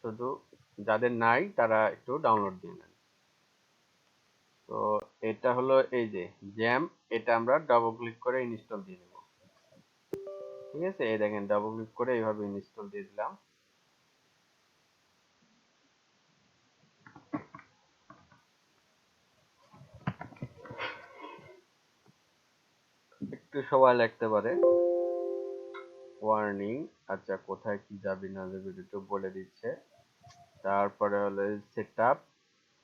শুধু যাদের নাই তারা একটু ডাউনলোড দিয়ে নেন। তো এটা হলো এই যে জ্যাম, এটা আমরা ডাবল ক্লিক করে ইনস্টল দিয়ে দেব। ঠিক আছে, এই দেখেন ডাবল ক্লিক করে এইভাবে ইনস্টল দিয়ে দিলাম। একটু সময় লাগতে পারে। ওয়ার্নিং, আচ্ছা কোথায় কি যাবে না যাবে একটু বলে দিচ্ছে। তারপরে হলো সেটআপ,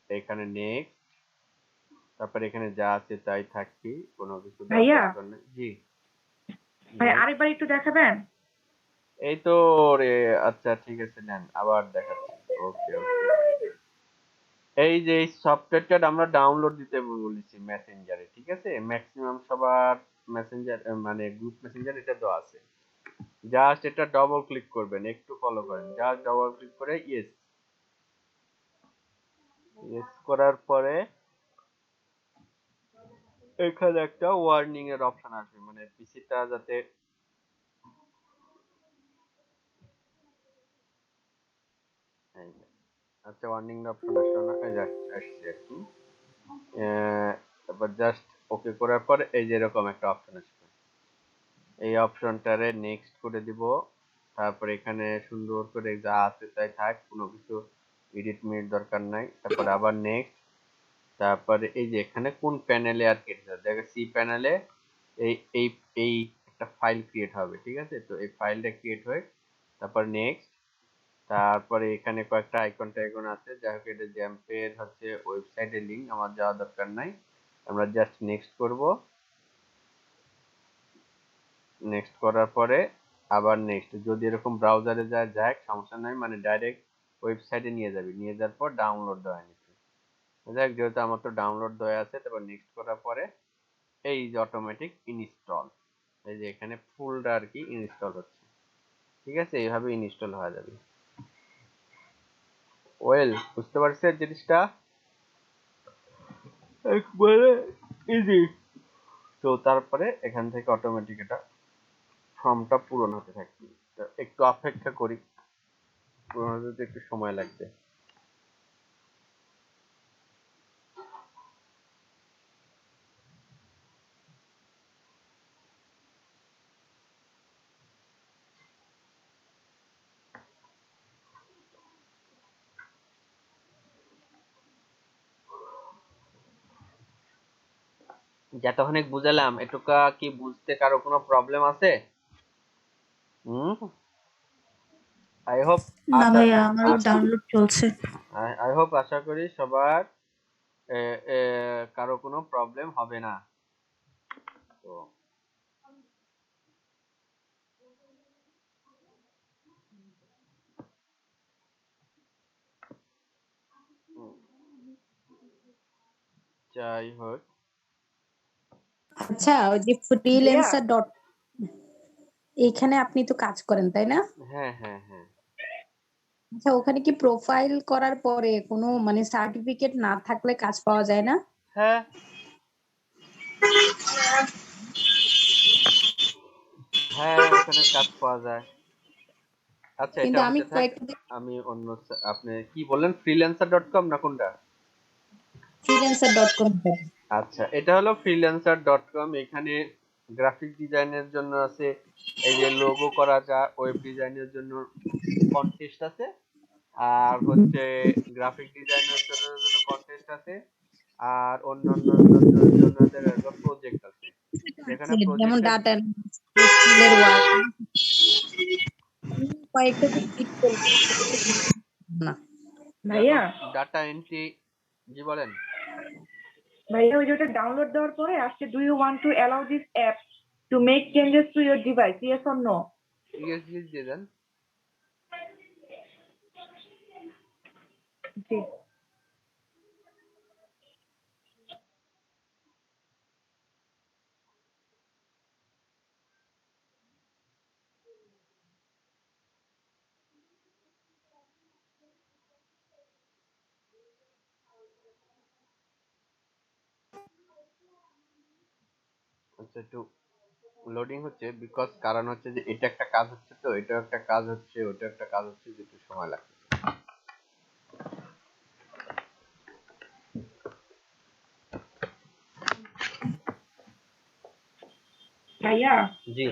এখানে নেক্সট, তারপরে এখানে যা আছে তাই থাকবি, কোনো কিছু দেওয়ার ভাইয়া দরকার নেই। জি ভাই আরেকবার একটু দেখাবেন। এই তো রে, আচ্ছা ঠিক আছে নেন আবার দেখাচ্ছি। ওকে ওকে, এই যে এই সফটওয়্যারটা আমরা ডাউনলোড দিতে বলেছি মেসেঞ্জারে, ঠিক আছে, ম্যাক্সিমাম সবার মেসেঞ্জার মানে গ্রুপ মেসেঞ্জার এটা দেওয়া আছে। জাস্ট এটা ডবল ক্লিক করবেন, একটু ফলো করেন, জাস্ট ডবল ক্লিক করে ইয়েস, ইয়েস করার পরে এখানে একটা ওয়ার্নিং এর অপশন আসবে, মানে পিসিটা যাতে, এই যে, আচ্ছা ওয়ার্নিং এর অপশন আসলো না, এই যে আসছে আর কি। তারপর জাস্ট ওকে করার পর এই যে এরকম একটা অপশন আসবে, এই অপশনটারে নেক্সট করে দিব। তারপর এখানে সুন্দর করে যা আছে তাই থাক, কোনো কিছু এডিট মিডিট দরকার নাই। তারপর আবার নেক্সট, তারপরে এই যে এখানে কোন প্যানেলে আর কি দেখো, সি প্যানেলে এই এই এই একটা ফাইল ক্রিয়েট হবে, ঠিক আছে, তো এই ফাইলটা ক্রিয়েট হয়। তারপর নেক্সট, তারপরে এখানে কয়েকটা আইকন টাইকন আছে, যাই হোক এটা জ্যাম্পের হচ্ছে ওয়েবসাইটের লিঙ্ক, আমার যাওয়া দরকার নাই, আমরা জাস্ট নেক্সট করব। নেক্সট করার পরে আবার নেক্সট, যদি এরকম ব্রাউজারে যায় যাক সমস্যা নাই, মানে ডাইরেক্ট ওয়েবসাইটে নিয়ে যাবি, নিয়ে যাওয়ার পর ডাউনলোড দেওয়া নিচ্ছে। যাক যেহেতু আমার তো ডাউনলোড দেওয়া আছে, তারপর নেক্সট করার পরে এই যে অটোমেটিক ইনস্টল, এই যে এখানে ফুলটা আর কি ইনস্টল হচ্ছে। ঠিক আছে, এইভাবে ইনস্টল হয়ে যাবে। ওয়েল, বুঝতে পারছেন জিনিসটা একবারে ইজি। তো তারপরে এখান থেকে অটোমেটিক এটা ফর্মটা পূরণ হতে থাকবে। তো একটু অপেক্ষা করি, পূরণ হতে একটু সময় লাগবে। যতক্ষণে বুঝালাম এটুকা কি বুঝতে কারো কোনো প্রবলেম আছে? হুম, আই হোপ, না আশা ভাইয়া, আমারও ডাউনলোড চলছে। আই হোপ আশা করি সবার এ, এ, কারো কোনো প্রবলেম হবে না। তো যাই হোক, আচ্ছা, ওই যে ভাইয়া ফ্রিল্যান্সার ডট, এখানে আপনি তো কাজ করেন তাই না? হ্যাঁ হ্যাঁ হ্যাঁ আচ্ছা, ওখানে কি প্রোফাইল করার পরে কোনো মানে সার্টিফিকেট না থাকলে কাজ পাওয়া যায় না? হ্যাঁ হ্যাঁ, ওখানে কাজ পাওয়া যায়। আচ্ছা এটা কিন্তু আমি হতে থাক, কয়েকটা আমি অন্য আপনি কি বললেন, freelancer.com না কোনটা? Freelancer dot com. আচ্ছা এটা হলো freelancer.com, এখানে গ্রাফিক ডিজাইনের জন্য আছে, এই যে লোগো করা যায়, ওয়েব ডিজাইনের জন্য কন্টেস্ট আছে, আর হচ্ছে গ্রাফিক ডিজাইনের জন্য কন্টেস্ট আছে, আর অন্যান্য জন্য প্রজেক্ট আছে, যেখানে যেমন প্রজেক্টের ডাটা স্কিলের ওয়ার্ক, কয়েকটা তো ক্লিক করবো না। ভাইয়া যেমন ডাটা এন্ট্রি। জি বলেন। ভাইয়া ওই যে ওটা ডাউনলোড দেওয়ার পরে আসছে, do you want to allow this app to make changes to your device, yes or no? Yes yes দিয়ে দেন। জি। আচ্ছা একটু লোডিং হচ্ছে, বিকজ কারণ হচ্ছে যে এটা একটা কাজ হচ্ছে, তো এটা একটা কাজ হচ্ছে, ওটা একটা কাজ হচ্ছে, একটু সময় লাগছে। ভাইয়া জি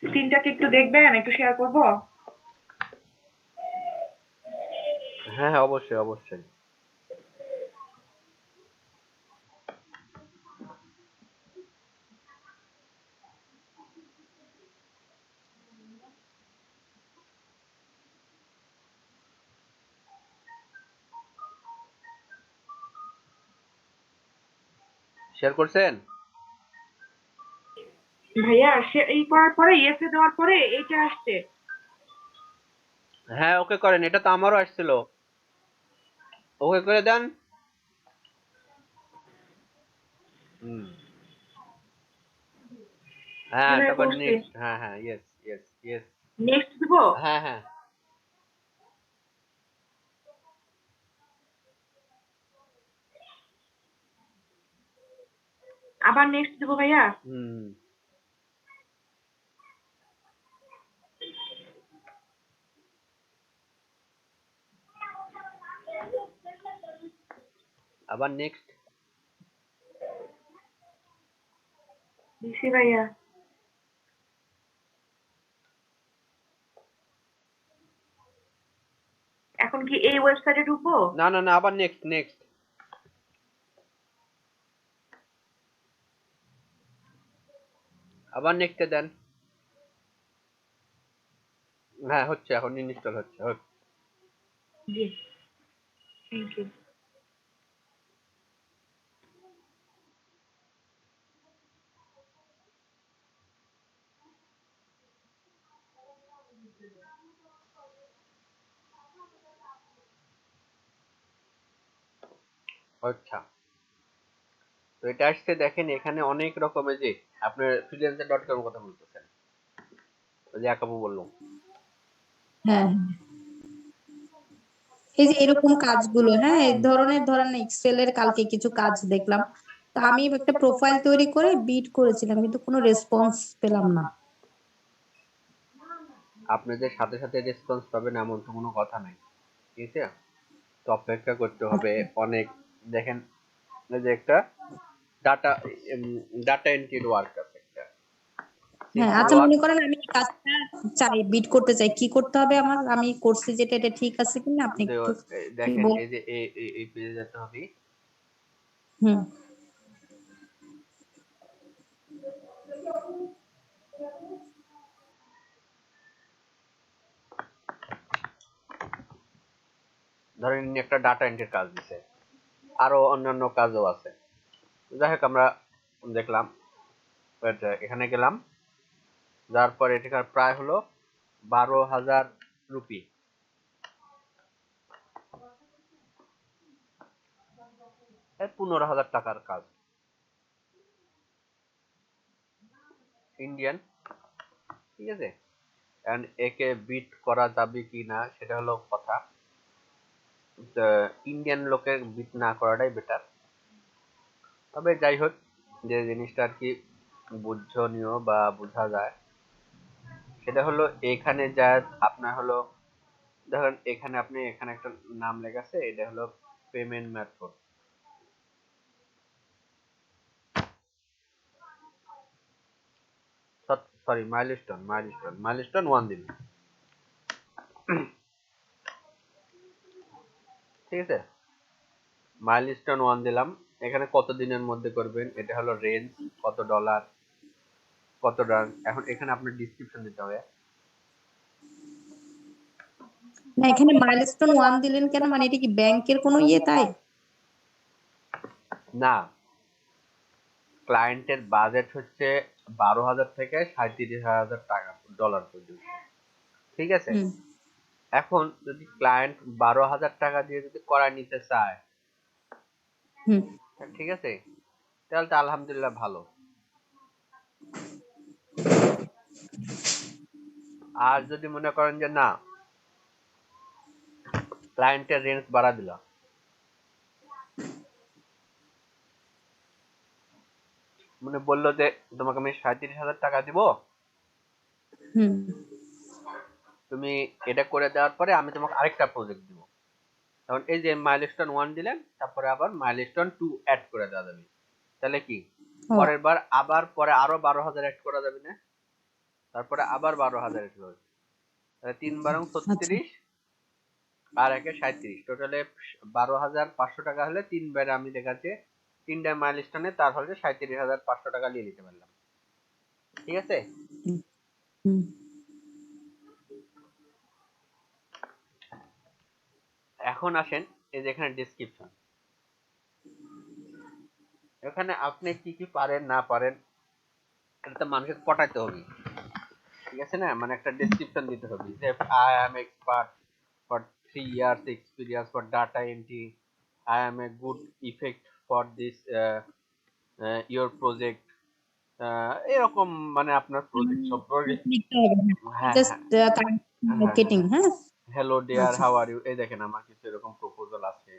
তিনটাকে একটু দেখবেন, একটু শেয়ার করবো। হ্যাঁ হ্যাঁ অবশ্যই অবশ্যই। শেয়ার করছেন? ভাইয়া সে এই করার পরে ইয়েসে দেওয়ার পরে এইটা আসছে। হ্যাঁ ওকে করেন, এটা তো আমারও আসছিল, ওকে করে দেন। হুম জি হ্যাঁ ভাইয়া তারপর করছি। নেক্সট, হ্যাঁ হ্যাঁ ইয়েস ইয়েস ইয়েস। নেক্সট দেবো? হ্যাঁ হ্যাঁ আবার নেক্সট দেবো ভাইয়া? হুম। আবার নেক্সট। দিছি ভাইয়া। এখন কি এই ওয়েবসাইটে ঢুকবো? না না না, আবার নেক্সট নেক্সট। আবার নেক্সটে দেন। হ্যাঁ হচ্ছে, এখন ইনস্টল হচ্ছে। জি, থ্যাংক ইউ। আচ্ছা, তো এটা আসছে দেখেন, এখানে অনেক রকমের, যে আপনার ফ্রিল্যান্সার.কম কথা বলতেছেন, ওই যে একাবু বললো। হ্যাঁ, এই যে এরকম কাজগুলো, হ্যাঁ, এই ধরনের ধরেন এক্সেল এর কালকে কিছু কাজ দেখলাম। তো আমি একটা প্রোফাইল তৈরি করে বিট করেছিলাম, কিন্তু কোনো রেসপন্স পেলাম না। আপনি যে সাথে সাথে রেসপন্স পাবেন এমন তো কোনো কথা নাই, ঠিক আছে? তো অপেক্ষা করতে হবে অনেক। দেখেন এই যে একটা ডাটা ডাটা এন্ট্রি ওয়ার্ক আছে, একটা হ্যাঁ, সিম্পল আচ্ছা, ওয়ার্ক। মনে করেন আমি এই কাজটা চাই, বিট করতে চাই, কি করতে হবে আমার? আমি করছি যেটা, এটা ঠিক আছে কিনা আপনি একটু কি দেখেন বল। এই যে এই পেজে যেতে হবে। হুম। ধরেন ইনি একটা ডাটা এন্ট্রির কাজ দিছে, আরো অন্যান্য কাজও আছে। যাই হোক আমরা দেখলাম, এখানে গেলাম, যার পর এটাকার প্রায় হলো 12,000 রুপি, 15,000 টাকার কাজ, ইন্ডিয়ান, ঠিক আছে? এন্ড একে বিট করা যাবে কি না সেটা হলো কথা। ইন্ডিয়ান লোকের বিট না করাটাই বেটার। তবে যাই হোক, যে জিনিসটা আর কি বুঝনীয় বা বোঝা যায়, সেটা হলো এখানে যা আপনার হলো, ধরেন এখানে আপনি এখানে একটা নাম লেখা আছে, এটা হলো payment method. Sorry, milestone milestone milestone 1 দিন, ঠিক আছে? মাইলস্টোন 1 দিলাম। এখানে কত দিনের মধ্যে করবেন, এটা হলো রেঞ্জ, কত ডলার, কত রান। এখন এখানে আপনার ডিসক্রিপশন দিতে হবে। না, এখানে মাইলস্টোন 1 দিলেন কেন? মানে এটা কি ব্যাংকের কোনো ইয়ে তাই? না, ক্লায়েন্টের বাজেট হচ্ছে 12,000 থেকে 37,000 টাকা, ডলার পর্যন্ত, ঠিক আছে? হুম। এখন যদি ক্লায়েন্ট 12,000 টাকা দিয়ে যদি করা নিতে চায়, হুম। ঠিক আছে, তাহলে তো আলহামদুলিল্লাহ ভালো। আর যদি মনে করেন যে না, ক্লায়েন্টের রেঞ্জ বাড়া দিলাম, মানে বললো যে তোমাকে আমি 37,000 টাকা দিব, হুম। তুমি এটা করে দেওয়ার পরে আমি তোমাকে আরেকটা প্রজেক্ট দিব। তখন এই যে মাইলস্টোন 1 দিলেন, তারপরে আবার মাইলস্টোন 2 অ্যাড করে দেওয়া যাবে। তাহলে কি ও পরের বার আবার পরে আরো 12,000 অ্যাড করা যাবে না, তারপরে আবার 12,000 অ্যাড করবে, তাহলে 3 × আচ্ছা 36 আর 1 × 37, টোটালে 12,500 টাকা হলে 3 বারে আমি দেখাচ্ছি 3টা মাইলস্টোনে, তার হলে 37,500 টাকা নিয়ে নিতে পারলাম। ঠিক আছে, হুম এখন আসেন এই যে এখানে ডেসক্রিপশন, এখানে আপনি কি কি পারেন না পারেন এটা তো মানুষকে পটাইতে হবে, ঠিক আছে না, মানে একটা ডেসক্রিপশন দিতে হবে যে I am expert for 3 years experience for data entry, I am a good effect for this your project, এরকম, মানে আপনার প্রজেক্ট সম্পর্কে। লিখতে হবে হ্যাঁ জাস্ট হ্যাঁ হ্যাঁ মার্কেটিং হ্যাঁ, হ্যাঁ হ্যালো ডিয়ার আচ্ছা হাউ আর ইউ, এই দেখেন আমার কিছু এরকম প্রপোজাল আছে,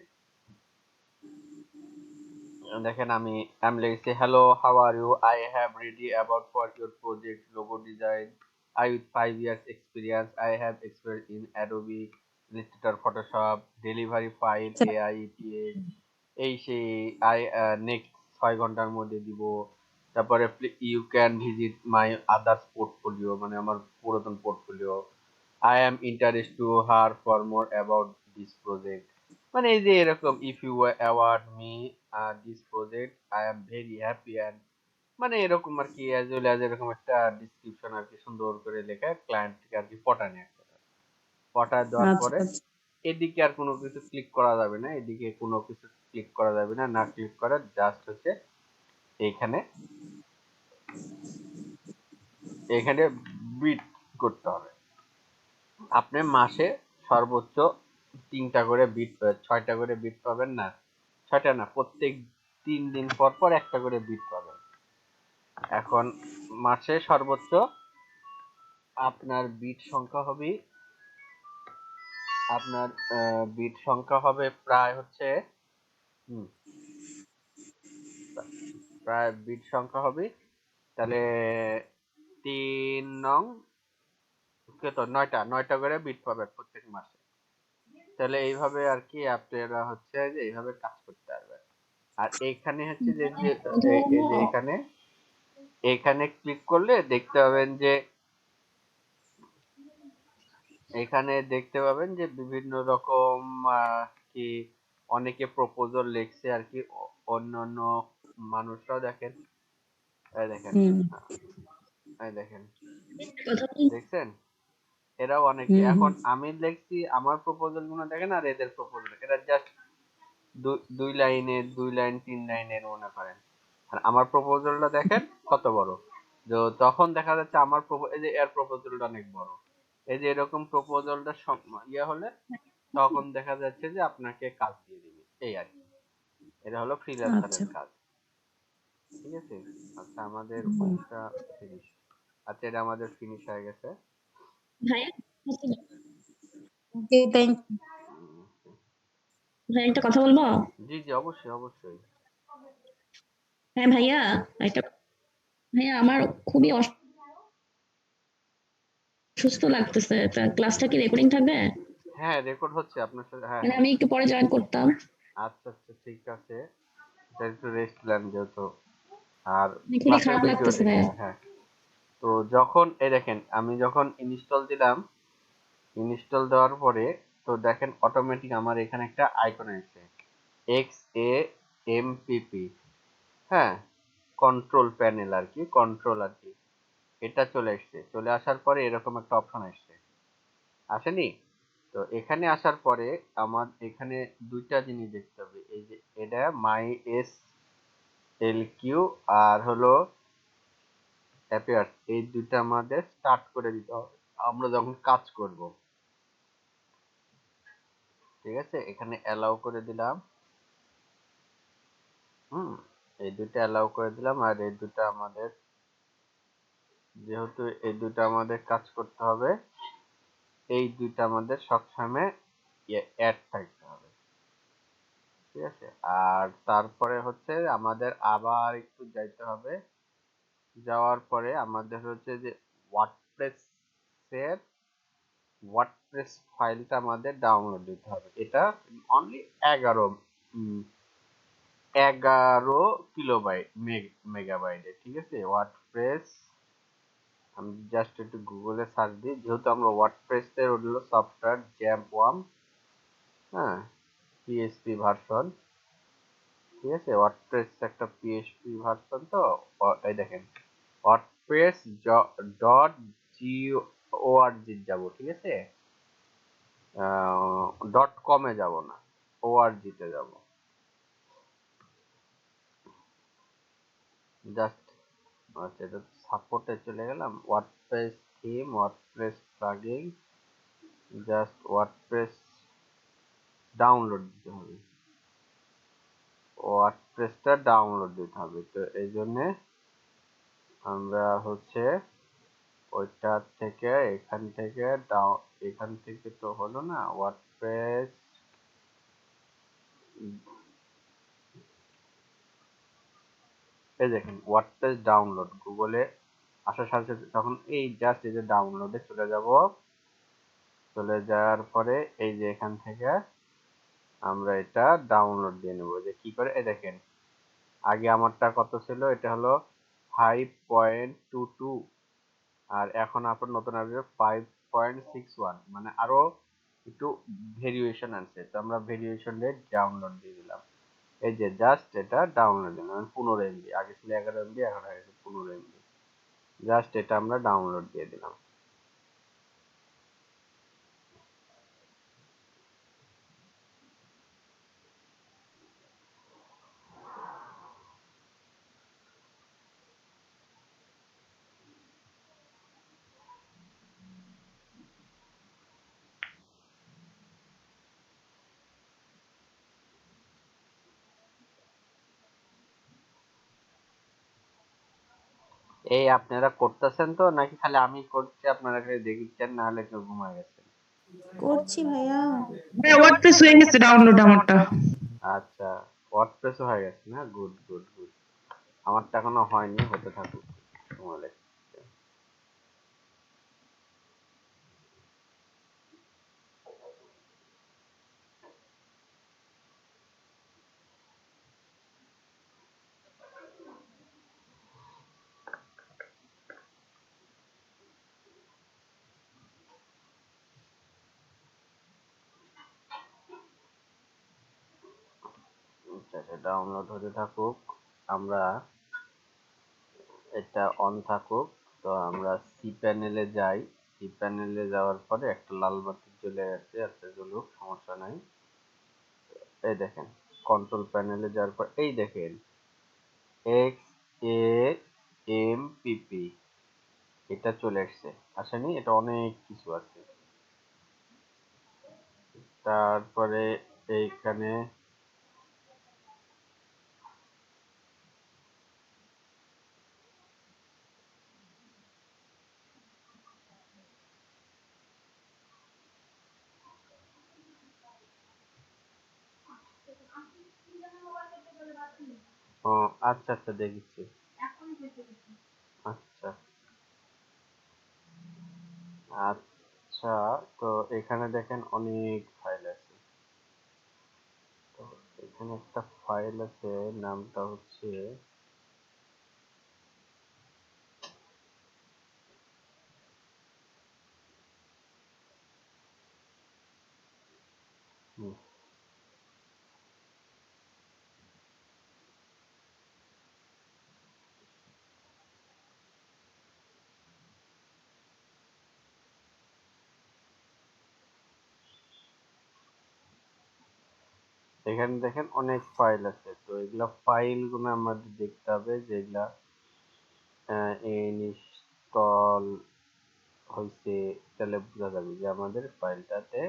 দেখেন আমি লিখেছি hello how are you, I have ready about for your project logo design, I with 5 years experience, I have experience in Adobe Illustrator Photoshop, delivery file আচ্ছা এআই ইপিএস, এই সেই, আই নেক্সট 6 ঘন্টার মধ্যে দিব, তারপরে you can visit my others portfolio, মানে আমার পুরাতন portfolio, I am interest to hear for more about this project, মানে এই যে এরকম if you award me this project I am very happy and, মানে এরকম আর কি অ্যাজ ওয়েল অ্যাজ এরকম একটা ডিসক্রিপশন আর কি সুন্দর করে লেখা ক্লায়েন্টকে আর কি পটানো, একটা পটায় দেওয়ার আচ্ছা পরে আচ্ছা এদিকে আর কোনো কিছু ক্লিক করা যাবে না, এদিকে কোনো কিছু ক্লিক করা যাবে না, না ক্লিক করা, জাস্ট হচ্ছে এইখানে এখানে বিট করতে হবে। আপনি মাসে সর্বোচ্চ 3টা করে বিট, 6টা করে বিট পাবেন না, 6টা না, প্রত্যেক 3 দিন পর পর একটা করে বিট পাবেন। এখন মাসে সর্বোচ্চ আপনার বিট সংখ্যা হবে, আপনার বিট সংখ্যা হবে প্রায় হচ্ছে, হুম, প্রায় বিট সংখ্যা হবে, তাহলে 3 নং কত, 9টা করে বিট পাবেন প্রত্যেক মাসে। তাহলে এইভাবে আর কি আপনারা হচ্ছে যে এইভাবে কাজ করতে পারবেন। আর এইখানে হচ্ছে যে যে এই যে এখানে এখানে ক্লিক করলে দেখতে পাবেন যে এখানে দেখতে পাবেন যে বিভিন্ন রকম কি অনেকে প্রপোজাল লিখছে আর কি, অন্য অন্য মানুষরাও দেখেন, এই দেখেন, হুম এই দেখেন, কথা বল- দেখছেন, এরাও অনেকে, হুম এখন হুম আমি লিখছি আমার প্রপোজাল গুলো দেখেন আর এদের প্রপোজাল, এরা জাস্ট 2 লাইনের, 2 লাইন 3 লাইনের মনে করেন, আর আমার প্রপোজালটা দেখেন কত বড়, তো তখন দেখা যাচ্ছে আমার এই যে এর প্রপোজালটা অনেক বড়, এই যে এরকম প্রপোজালটা সব ইয়ে হলে তখন দেখা যাচ্ছে যে আপনাকে কাজ দিয়ে দিবে, এই আর কি, এটা হলো আচ্ছা ফ্রিল্যান্সারের কাজ। ঠিক আছে, আচ্ছা আমাদের হুম ওইটা ফিনিশ, আচ্ছা এটা আমাদের ফিনিশ হয়ে গেছে। ভাইয়া ওকে থ্যাংক উম, ভাইয়া একটা কথা বলবো? জি জি, অবশ্যই অবশ্যই। হ্যাঁ ভাইয়া, একটা ভাইয়া আমার খুবই অসুস্থ লাগতেছে, তা ক্লাসটা কি রেকর্ডিং থাকবে? হ্যাঁ রেকর্ড হচ্ছে আপনার সাথে, হ্যাঁ মানে হ্যাঁ। আমি একটু পরে জয়েন করতাম। আচ্ছা আচ্ছা ঠিক আছে, এটা একটু রেস্ট নেন যেহেতু, আর মানে খুবই ক্লাসের খারাপ ভিডিও, লাগতেছে ভাইয়া। হ্যাঁ হ্যাঁ। তো যখন এই দেখেন আমি যখন ইনস্টল দিলাম, ইনস্টল দেওয়ার পরে তো দেখেন অটোমেটিক আমার এখানে একটা আইকন আছে, XAMPP, হ্যাঁ, কন্ট্রোল প্যানেল আর কি, কন্ট্রোল আর কি, এটা চলে আসছে, চলে আসার পরে এরকম একটা অপশন আসছে, আসেনি? তো এখানে আসার পরে আমার এখানে দুইটা জিনিস দেখতে হবে, এই যে এটা মাই এস এল কিউ আর হলো অ্যাপিয়ার্স, এই দুইটা আমাদের স্টার্ট করে দিতে হবে আমরা যখন কাজ করব। ঠিক আছে, এখানে অ্যালাউ করে দিলাম, হুম, এই দুইটা অ্যালাউ করে দিলাম, আর এই দুটো আমাদের, যেহেতু এই দুটো আমাদের কাজ করতে হবে, এই দুইটা আমাদের সবসময় অ্যাড থাকতে হবে। ঠিক আছে, আর তারপরে হচ্ছে আমাদের আবার একটু যাইতে হবে, যাওয়ার পরে আমাদের হচ্ছে যে ওয়ার্ডপ্রেসের ওয়ার্ডপ্রেস ফাইলটা আমাদের ডাউনলোড দিতে হবে, এটা অনলি 11 11 মেগাবাইটে, ঠিক আছে। ওয়ার্ডপ্রেস আমি জাস্ট একটু গুগলে সার্চ দিই, যেহেতু আমরা ওয়ার্ডপ্রেসের হলো সফটওয়্যার জ্যাম 1, হ্যাঁ, পিএইচপি ভার্সন, ঠিক আছে। ওয়ার্ডপ্রেস একটা পিএইচপি ভার্সন, তো এই দেখেন ওয়ার্ডপ্রেস ডট জিওআরজি যাব, ঠিক আছে। .com-এ যাব না, ওআরজি-তে যাব। জাস্ট আচ্ছা, এটা সাপোর্টে চলে গেলাম। WordPress theme, WordPress plugin, just WordPress download দিতে হবে, ওয়ার্ডপ্রেসটা ডাউনলোড দিতে হবে। তো এই জন্য আমরা হচ্ছে ওইটা থেকে এখান থেকে তো হলো না। ওয়ার্ডপ্রেস এই দেখেন ওয়ার্ডপ্রেস ডাউনলোড, গুগলে আসার সাথে সাথে তখন এই জাস্ট এই যে ডাউনলোডে চলে যাব। চলে যাওয়ার পরে এই যে এখান থেকে আমরা এটা ডাউনলোড দিয়ে নেব। যে কি করে, এই দেখেন আগে আমারটা কত ছিল, এটা হলো 5.22, আর এখন আপনার নতুন আসবে 5.61, মানে আরো একটু ভেরিয়েশন আছে। তো আমরা ভেরিয়েশন দিয়ে ডাউনলোড দিয়ে দিলাম। এই যে জাস্ট এটা ডাউনলোড দিলাম 15 MB, আগে ছিল 11 MB, এখন হয়ে গেছে 15 MB। জাস্ট এটা আমরা ডাউনলোড দিয়ে দিলাম। এই আপনারা করতেছেন তো, নাকি খালি আমি করছি আপনারা খালি দেখিচ্ছেন, না হলে কেউ ঘুমায় গেছেন? করছি ভাইয়া। ভাইয়া ওয়ার্ডপ্রেস হয়ে গেছে ডাউনলোড আমারটা। আচ্ছা, ওয়ার্ডপ্রেসও হয়ে গেছে না, গুড গুড গুড। আমারটা এখনো হয়নি, হতে থাকুক, সময় লাগছে। আচ্ছা, এটা ডাউনলোড হতে থাকুক, আমরা এটা অন থাকুক। তো আমরা সি প্যানেলে যাই। সি প্যানেলে যাওয়ার পরে একটা লাল বাতি জ্বলে গেছে, আচ্ছা জ্বলুক, সমস্যা নাই। এই দেখেন কন্ট্রোল প্যানেলে যাওয়ার পর এই দেখেন XAMPP এটা চলে আসছে, আসেনি? এটা অনেক কিছু আছে। তারপরে এইখানে ও আচ্ছা আচ্ছা দেখেছি। আচ্ছা আচ্ছা, তো এখানে দেখেন অনেক ফাইল আছে। তো এখানে একটা ফাইল আছে, নামটা হচ্ছে হুম, এখানে দেখেন অনেক ফাইল আছে। তো এগুলা ফাইল গুলো আমাদের দেখতে হবে, যেগুলা ইনস্টল হয়েছে, তাহলে বোঝা যাবে যে আমাদের ফাইলটাতে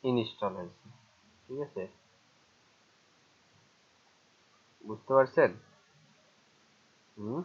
ইনস্টল হয়েছে, ঠিক আছে। বুঝতে পারছেন? হুম।